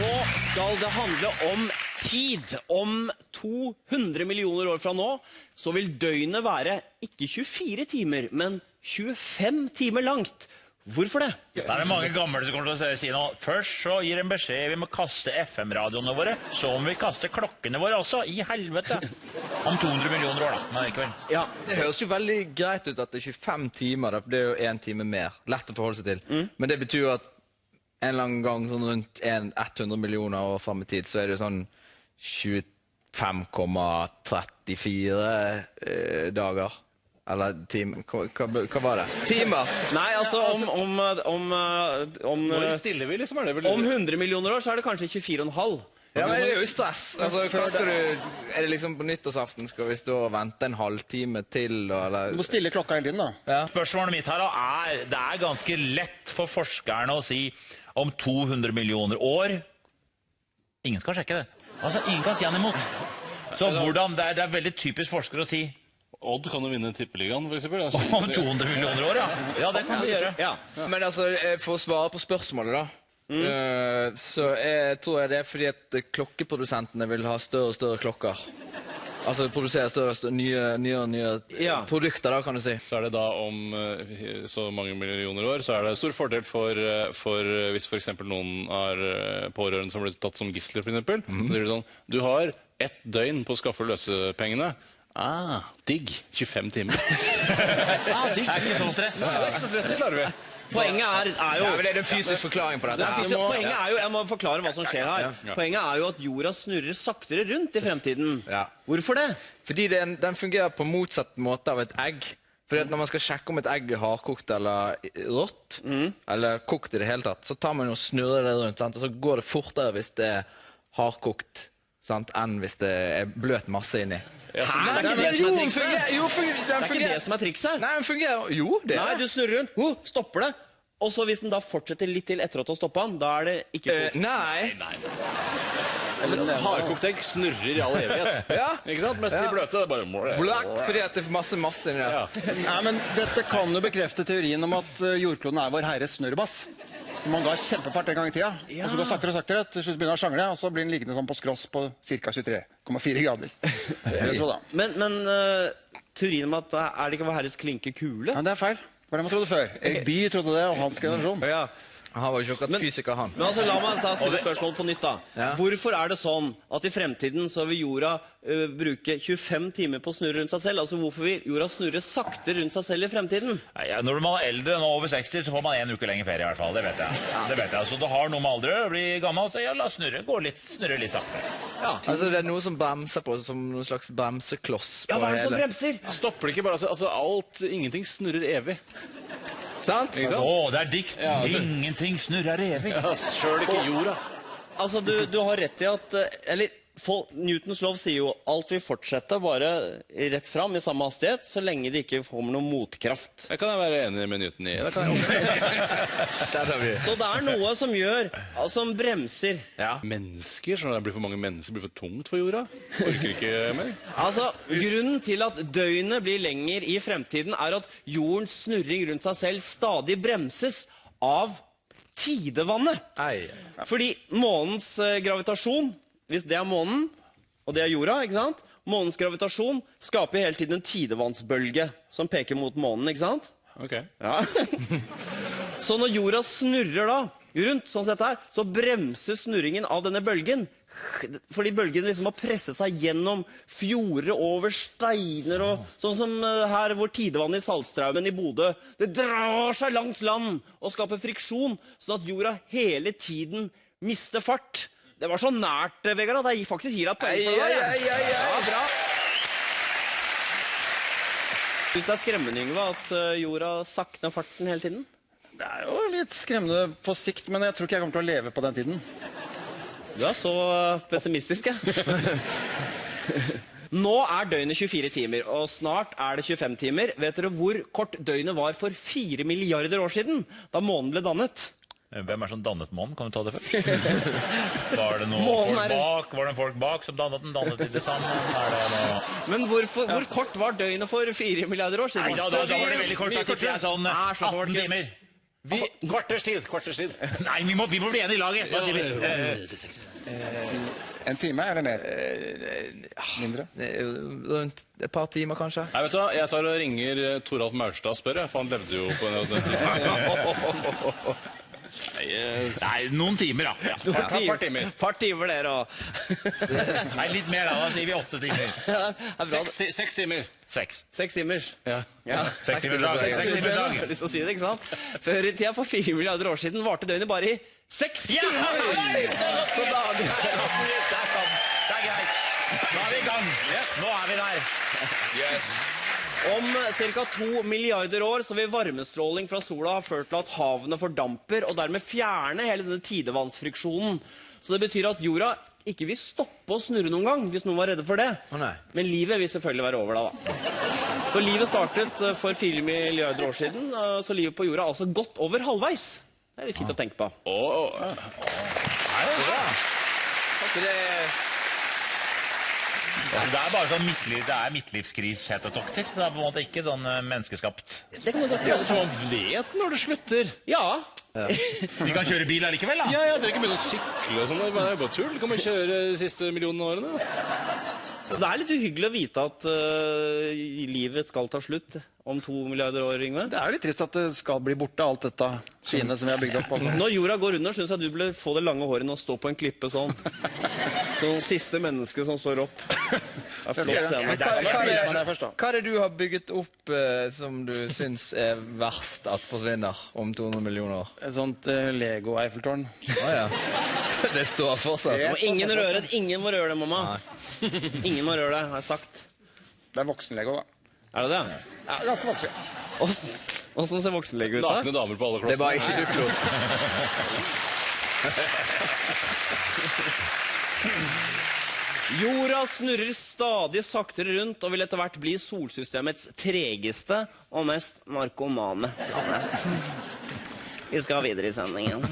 Nå skal det handle om tid. Om 200 millioner år fra nå, så vil døgnet være ikke 24 timer, men 25 timer langt. Hvorfor det? Det mange gamle som kommer til å si noe. Først så gir en beskjed, vi må kaste FM-radioene våre, så må vi kaste klokkene våre også, i helvete. Om 200 millioner år da, men likevel. Ja, det høres jo veldig greit ut at det er 25 timer, for det er jo 1 time mer. Lett å forholde seg til. Men det betyr jo at en eller annen gang sånn rundt 100 millioner år frem i tid, så er det sånn 25,34 dager. Eller timer. Hva var det? Timer! Nei, altså Hvor stiller vi liksom? Om 100 millioner år så er det kanskje 24,5. Ja, men det er jo stress. Altså, hva skal du... Er det liksom på nyttårsaften skal vi stå og vente en halvtime til, eller... Du må stille klokka hele tiden, da. Ja. Spørsmålet mitt her er, det er ganske lett for forskerne å si om 200 millioner år. Ingen skal sjekke det. Altså, ingen kan si han imot. Så hvordan, det er veldig typisk forskere å si... Odd kan jo vinne tippeligaen, for eksempel. Om 200 millioner år, ja. Ja, det kan vi gjøre. Ja. Men altså, for å svare på spørsmålet da, så tror jeg det er fordi at klokkeprodusentene vil ha større og større klokker. Altså produsere større og nye produkter da, kan du si. Så er det da om så mange millioner år, så er det stor fordel for hvis for eksempel noen er pårørende som blir tatt som gisler, for eksempel. Så er det sånn, du har 1 døgn på å skaffe løsepengene. Digg. 25 timer. Digg. Det er ikke sånn stress. Det er ikke så stress, det klarer vi. Poenget er jo... Ja, men det er en fysisk forklaring på dette. Poenget er jo, jeg må forklare hva som skjer her. Poenget er jo at jorda snurrer saktere rundt i fremtiden. Ja. Hvorfor det? Fordi den fungerer på motsatt måte av et egg. Fordi at når man skal sjekke om et egg er hardkokt eller rått, eller kokt i det hele tatt, så tar man jo og snurrer det rundt, sant? Og så går det fortere hvis det er hardkokt, sant? Enn hvis det er bløt masse inni. Hæ? Det er ikke det som er trikset? Det er ikke det som er trikset? Nei, den fungerer. Jo, det er. Nei, du snurrer rundt, stopper det. Og så hvis den da fortsetter litt til etter at du har stoppet den, da er det ikke kokt. Nei. Eller hardkokt egg snurrer i all evighet. Ja. Ikke sant? Mest de bløte, det er bare... Blakk, fordi at det er masse inni der. Nei, men dette kan jo bekrefte teorien om at jordkloden er vår herres snurrebass. Så man ga kjempefart en gang i tida, og så går saktere og saktere, til slutt begynner å sjangle, og så blir den liggende sånn på skross på ca. 23,4 grader. Det vil jeg tro da. Men teorien om at er det ikke vår herres klinke kule? Ja, det er feil. Det var det man trodde før. Erik Bye trodde det, og hans generasjon. Ja. Han var jo ikke akkurat fysiker, han. Men altså, la meg stille spørsmål på nytt da. Ja. Hvorfor er det sånn at i fremtiden så vil jorda bruke 25 timer på å snurre rundt seg selv? Altså hvorfor vil jorda snurre sakte rundt seg selv i fremtiden? Nei, når man er eldre enn over 60, så får man 1 uke lenger ferie i hvert fall, det vet jeg. Det vet jeg, så det har noe med aldre, blir gammel, så ja, la snurre litt sakte. Ja. Altså, det er noe som bremser på, som noen slags bremsekloss på Ja, hva er det som hele. bremser? Stopper det ikke bare, altså ingenting snurrer evig. Sant? Det er dikt. Ingenting snurrer evig. Ja, selv ikke jorda. Altså, du har rett i at... Eller, Newtons lov sier jo alt vil fortsette bare rett fram i samme hastighet, så lenge det ikke kommer noen motkraft. Det kan jeg være enig med Newton i. Det kan jeg Så det er noe som gjør, som bremser. Ja. Mennesker, så det blir for mange mennesker, blir for tungt for jorda. Orker ikke mer. Altså, grunnen til at døgnet blir lenger i fremtiden er at jordens snurring rundt seg selv stadig bremses av tidevannet. Fordi månens gravitasjon, hvis det er månen, og det er jorda, ikke sant? Månens gravitasjon skaper hele tiden en tidevannsbølge som peker mot månen, ikke sant? Ok. Ja. Så når jorda snurrer da, rundt, sånn sett her, så bremser snurringen av denne bølgen. Fordi bølgen liksom må presse seg gjennom fjorder, over steiner, og sånn som her hvor tidevannet i Saltstraumen i Bodø. Det drar seg langs land og skaper friksjon, sånn at jorda hele tiden mister fart. Det var så nært, Vegard, at jeg faktisk gir deg et poeng for det der. Ja, bra. Synes det er skremmende, Yngve, at jorda sakner farten hele tiden? Det er jo litt skremmende på sikt, men jeg tror ikke jeg kommer til å leve på den tiden. Du er så pessimistisk, ja. Nå er døgnet 24 timer, og snart er det 25 timer. Vet dere hvor kort døgnet var for 4 milliarder år siden, da månen ble dannet? Hvem er som dannet månen? Kan du ta det først? Var det noen folk bak som dannet de det sammen? Men hvor kort var døgnet for 4 milliarder år siden? Nei, da var det veldig kort. Da tipper jeg sånn 18 timer. Kvarters tid. Nei, vi må bli enige i laget. Hva sier vi? En time eller mer? Mindre? Rundt et par timer, kanskje. Nei, vet du hva? Jeg tar og ringer Toralf Maurstad og spør, for han levde jo på den tiden. Nei, noen timer, da. Ja. Par timer dere også. Nei, litt mer da. Da sier vi 8 timer. 6 timer. 6. 6 timer. Ja. 6 timers dag. 6 timers Jeg dag. har lyst til å si det, ikke sant? Før i tida, for 4 milliarder år siden, varte døgnet bare i 6 timer! Så da... Det er sant. Det er greit. Nå er vi i gang. Nå er vi der. Om ca. 2 milliarder år så vil varmestråling fra sola ha ført til at havene fordamper, og dermed fjerne hele denne tidevannsfriksjonen. Så det betyr at jorda ikke vil stoppe å snurre noen gang, hvis noen var redde for det. Nei. Men livet vil selvfølgelig være over da. For livet startet for 4 milliarder år siden, så livet på jorda er altså godt over halvveis. Det er litt fint å tenke på. Det er bare sånn midtlivskrisetokter. Det er på en måte ikke sånn menneskeskapt. Det kan du godt Ja, så man vet når det slutter. Ja. Vi kan kjøre bil allikevel, da. Ja, jeg trenger ikke begynne å sykle og sånn. Det er bare tull. Kan man kjøre de siste millionene årene? Så det er litt uhyggelig å vite at livet skal ta slutt om 2 milliarder år, Yngve. Det er jo litt trist at det skal bli borte, alt dette fine som vi har bygd opp. Altså. Når jorda går under, synes jeg du burde få det lange håret og stå på en klippe sånn. Sånn siste menneske som står opp. Det er flott scene. Hva er det du har bygget opp som du syns er verst at forsvinner om 200 millioner år? Et sånt Lego-Eiffeltårn. Ja. Det står fortsatt. Og ingen må røre det, mamma. Ingen må røre det, har jeg sagt. Det er voksen-Lego, da. Er det det? Ja, ganske vanskelig. Hvordan ser voksenlege ut da? Nakne damer på alle Det klossene. var ikke Duplo. Jorda snurrer stadig saktere rundt og vil etter hvert bli solsystemets tregeste og mest narkomane. Vi skal videre i sendingen.